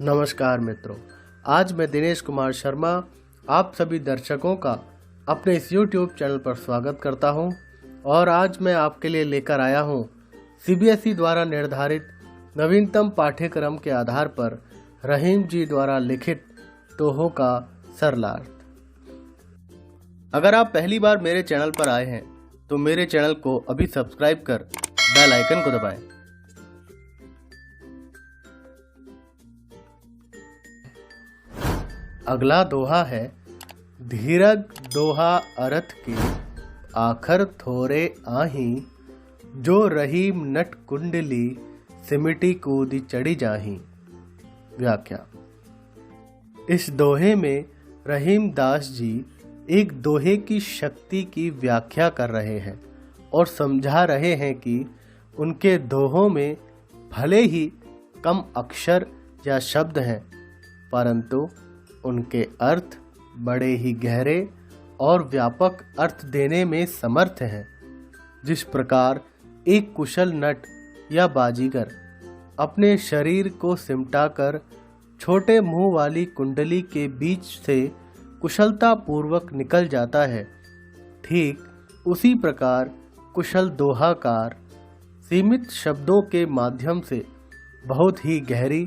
नमस्कार मित्रों, आज मैं दिनेश कुमार शर्मा आप सभी दर्शकों का अपने इस YouTube चैनल पर स्वागत करता हूं और आज मैं आपके लिए लेकर आया हूं CBSE द्वारा निर्धारित नवीनतम पाठ्यक्रम के आधार पर रहीम जी द्वारा लिखित दोहों का सरलार्थ। अगर आप पहली बार मेरे चैनल पर आए हैं तो मेरे चैनल को अभी सब्सक्राइब कर बेल आइकन को दबाएं। अगला दोहा है, धीरज दोहा अर्थ की आखर थोरे आही, जो रहीम नट कुंडली सिमटी कूदी चढ़ी जाही। व्याख्या। इस दोहे में रहीम दास जी एक दोहे की शक्ति की व्याख्या कर रहे हैं और समझा रहे हैं कि उनके दोहों में भले ही कम अक्षर या शब्द हैं, परंतु उनके अर्थ बड़े ही गहरे और व्यापक अर्थ देने में समर्थ हैं। जिस प्रकार एक कुशल नट या बाजीगर अपने शरीर को सिमटाकर छोटे मुंह वाली कुंडली के बीच से कुशलता पूर्वक निकल जाता है, ठीक उसी प्रकार कुशल दोहाकार सीमित शब्दों के माध्यम से बहुत ही गहरी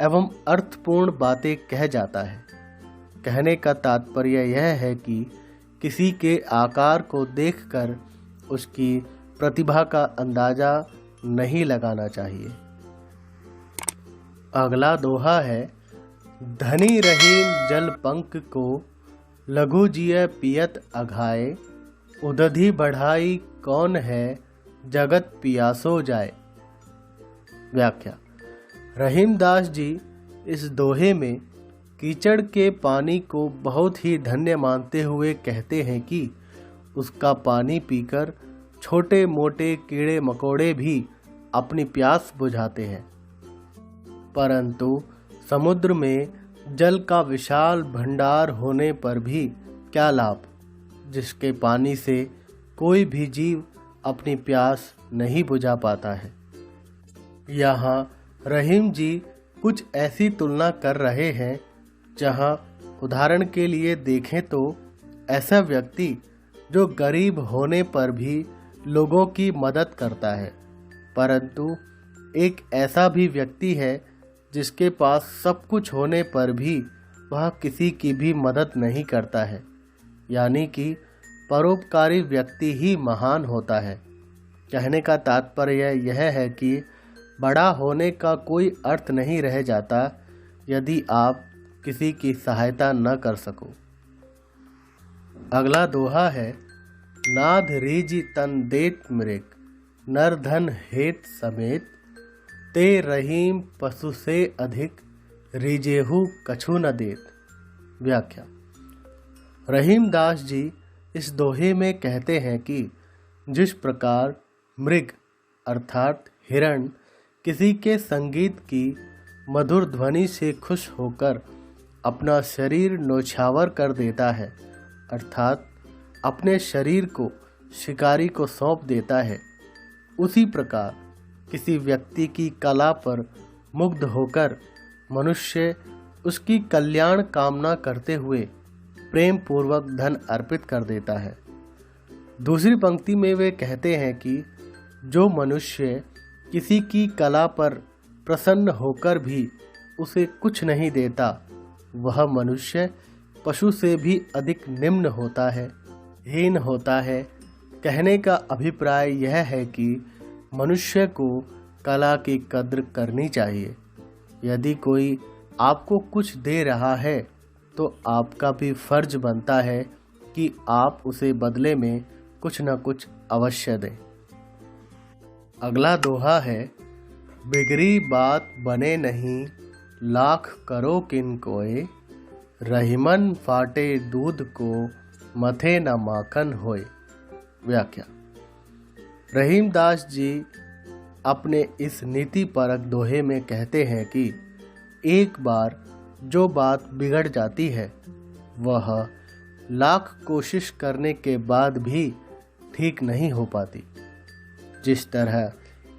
एवं अर्थपूर्ण बातें कह जाता है। कहने का तात्पर्य यह है कि किसी के आकार को देखकर उसकी प्रतिभा का अंदाजा नहीं लगाना चाहिए। अगला दोहा है, धनी रहीम जल पंक को लघु जिय पियत अघाए, उदधि बढ़ाई कौन है जगत पियासो जाए। व्याख्या। रहीम दास जी इस दोहे में कीचड़ के पानी को बहुत ही धन्य मानते हुए कहते हैं कि उसका पानी पीकर छोटे मोटे कीड़े मकोड़े भी अपनी प्यास बुझाते हैं, परंतु समुद्र में जल का विशाल भंडार होने पर भी क्या लाभ, जिसके पानी से कोई भी जीव अपनी प्यास नहीं बुझा पाता है। यहाँ रहीम जी कुछ ऐसी तुलना कर रहे हैं जहाँ उदाहरण के लिए देखें तो ऐसा व्यक्ति जो गरीब होने पर भी लोगों की मदद करता है, परंतु एक ऐसा भी व्यक्ति है जिसके पास सब कुछ होने पर भी वह किसी की भी मदद नहीं करता है, यानी कि परोपकारी व्यक्ति ही महान होता है। कहने का तात्पर्य यह है कि बड़ा होने का कोई अर्थ नहीं रह जाता यदि आप किसी की सहायता न कर सको। अगला दोहा है, नाध रीजि तन देत मृग, नर धन हेत समेत, ते रहीम पशु से अधिक, रीजेहु कछु न देत। व्याख्या। रहीम दास जी इस दोहे में कहते हैं कि जिस प्रकार मृग अर्थात हिरण किसी के संगीत की मधुर ध्वनि से खुश होकर अपना शरीर न्योछावर कर देता है, अर्थात अपने शरीर को शिकारी को सौंप देता है, उसी प्रकार किसी व्यक्ति की कला पर मुग्ध होकर मनुष्य उसकी कल्याण कामना करते हुए प्रेम पूर्वक धन अर्पित कर देता है। दूसरी पंक्ति में वे कहते हैं कि जो मनुष्य किसी की कला पर प्रसन्न होकर भी उसे कुछ नहीं देता, वह मनुष्य पशु से भी अधिक निम्न होता है, हीन होता है। कहने का अभिप्राय यह है कि मनुष्य को कला की कद्र करनी चाहिए। यदि कोई आपको कुछ दे रहा है तो आपका भी फर्ज बनता है कि आप उसे बदले में कुछ न कुछ अवश्य दें। अगला दोहा है, बिगड़ी बात बने नहीं, लाख करो किन कोय, रहीमन फाटे दूध को, मथे न माखन होए। व्याख्या। रहीम दास जी अपने इस नीति परक दोहे में कहते हैं कि एक बार जो बात बिगड़ जाती है वह लाख कोशिश करने के बाद भी ठीक नहीं हो पाती। जिस तरह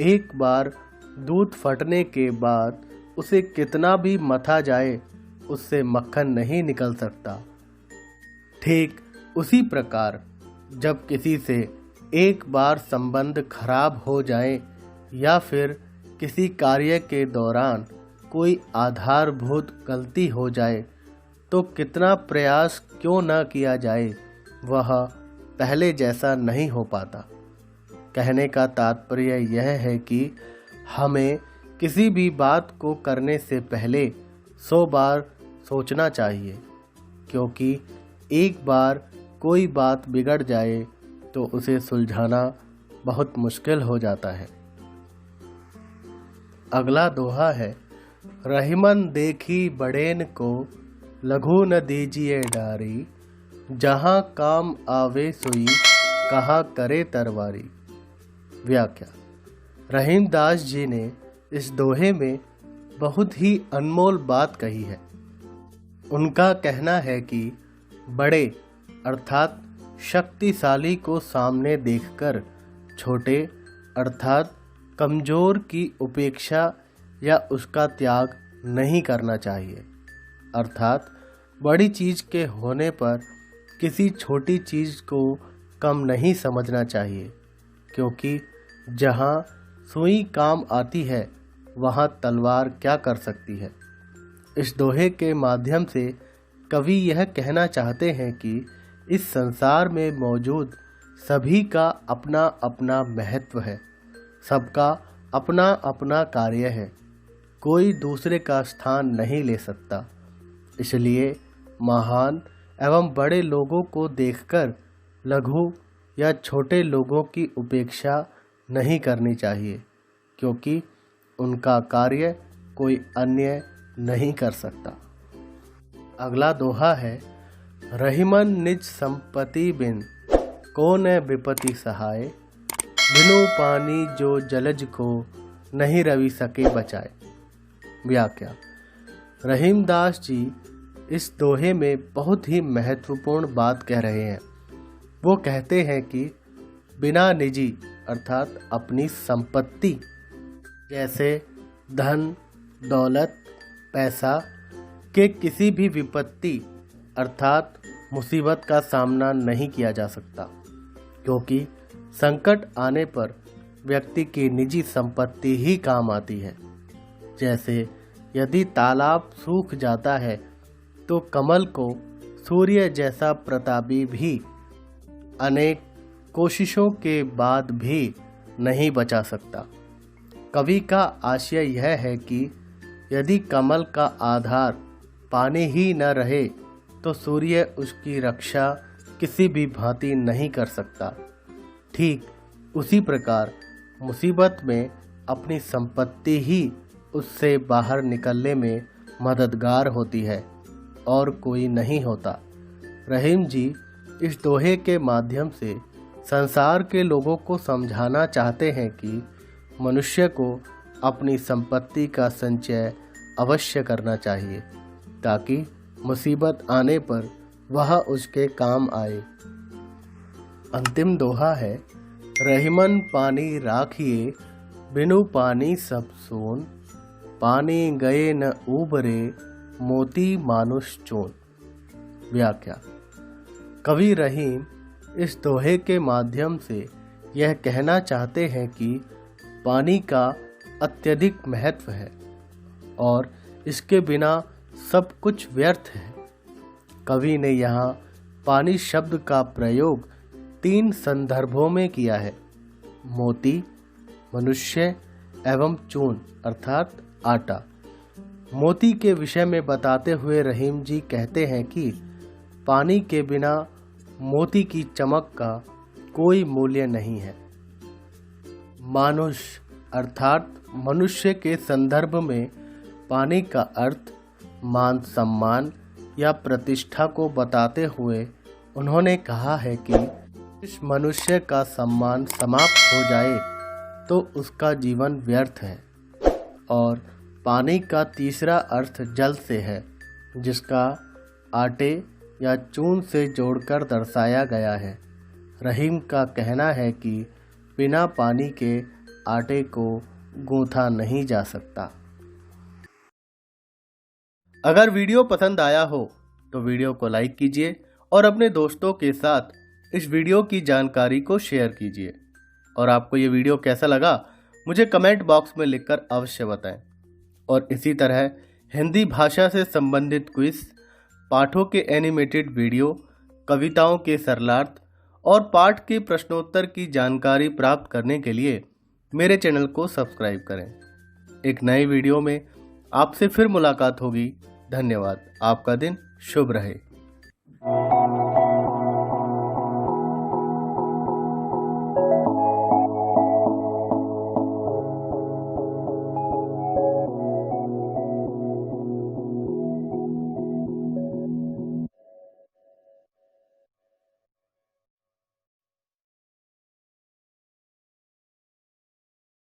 एक बार दूध फटने के बाद उसे कितना भी मथा जाए उससे मक्खन नहीं निकल सकता। ठीक उसी प्रकार जब किसी से एक बार संबंध खराब हो जाए या फिर किसी कार्य के दौरान कोई आधारभूत गलती हो जाए तो कितना प्रयास क्यों न किया जाए वह पहले जैसा नहीं हो पाता। कहने का तात्पर्य यह है कि हमें किसी भी बात को करने से पहले 100 बार सोचना चाहिए, क्योंकि एक बार कोई बात बिगड़ जाए तो उसे सुलझाना बहुत मुश्किल हो जाता है। अगला दोहा है, रहीमन देखी बड़ेन को लघु न दीजिए डारी, जहाँ काम आवे सोई कहाँ करे तरवारी। व्याख्या। रहीमदास जी ने इस दोहे में बहुत ही अनमोल बात कही है। उनका कहना है कि बड़े अर्थात शक्तिशाली को सामने देखकर छोटे अर्थात कमज़ोर की उपेक्षा या उसका त्याग नहीं करना चाहिए। अर्थात बड़ी चीज़ के होने पर किसी छोटी चीज़ को कम नहीं समझना चाहिए, क्योंकि जहाँ सुई काम आती है वहाँ तलवार क्या कर सकती है। इस दोहे के माध्यम से कवि यह कहना चाहते हैं कि इस संसार में मौजूद सभी का अपना अपना महत्व है, सबका अपना अपना कार्य है, कोई दूसरे का स्थान नहीं ले सकता। इसलिए महान एवं बड़े लोगों को देखकर लघु या छोटे लोगों की उपेक्षा नहीं करनी चाहिए, क्योंकि उनका कार्य कोई अन्य नहीं कर सकता। अगला दोहा है, रहीमन निज संपत्ति बिन को न विपत्ति सहाय, बिनु पानी जो जलज को नहीं रवि सके बचाए। व्याख्या। रहीमदास जी इस दोहे में बहुत ही महत्वपूर्ण बात कह रहे हैं। वो कहते हैं कि बिना निजी अर्थात अपनी संपत्ति जैसे धन दौलत पैसा के किसी भी विपत्ति अर्थात मुसीबत का सामना नहीं किया जा सकता, क्योंकि संकट आने पर व्यक्ति की निजी संपत्ति ही काम आती है। जैसे यदि तालाब सूख जाता है तो कमल को सूर्य जैसा प्रतापी भी अनेक कोशिशों के बाद भी नहीं बचा सकता। कवि का आशय यह है कि यदि कमल का आधार पानी ही न रहे तो सूर्य उसकी रक्षा किसी भी भांति नहीं कर सकता। ठीक उसी प्रकार मुसीबत में अपनी संपत्ति ही उससे बाहर निकलने में मददगार होती है और कोई नहीं होता। रहीम जी इस दोहे के माध्यम से संसार के लोगों को समझाना चाहते हैं कि मनुष्य को अपनी संपत्ति का संचय अवश्य करना चाहिए, ताकि मुसीबत आने पर वह उसके काम आए। अंतिम दोहा है, रहीमन पानी राखिए बिनु पानी सब सोन, पानी गए न उबरे मोती मानुष चोन। व्याख्या। कवि रहीम इस दोहे के माध्यम से यह कहना चाहते हैं कि पानी का अत्यधिक महत्व है और इसके बिना सब कुछ व्यर्थ है। कवि ने यहाँ पानी शब्द का प्रयोग 3 संदर्भों में किया है, मोती, मनुष्य एवं चून अर्थात आटा। मोती के विषय में बताते हुए रहीम जी कहते हैं कि पानी के बिना मोती की चमक का कोई मूल्य नहीं है। मानुष अर्थात मनुष्य के संदर्भ में पानी का अर्थ मान सम्मान या प्रतिष्ठा को बताते हुए उन्होंने कहा है कि इस मनुष्य का सम्मान समाप्त हो जाए तो उसका जीवन व्यर्थ है। और पानी का तीसरा अर्थ जल से है, जिसका आटे या चून से जोड़कर दर्शाया गया है। रहीम का कहना है कि बिना पानी के आटे को गूंथा नहीं जा सकता। अगर वीडियो पसंद आया हो तो वीडियो को लाइक कीजिए और अपने दोस्तों के साथ इस वीडियो की जानकारी को शेयर कीजिए। और आपको ये वीडियो कैसा लगा मुझे कमेंट बॉक्स में लिखकर अवश्य बताएं। और इसी तरह हिंदी भाषा से संबंधित क्विज, पाठों के एनिमेटेड वीडियो, कविताओं के सरलार्थ और पाठ के प्रश्नोत्तर की जानकारी प्राप्त करने के लिए मेरे चैनल को सब्सक्राइब करें। एक नई वीडियो में आपसे फिर मुलाकात होगी। धन्यवाद। आपका दिन शुभ रहे।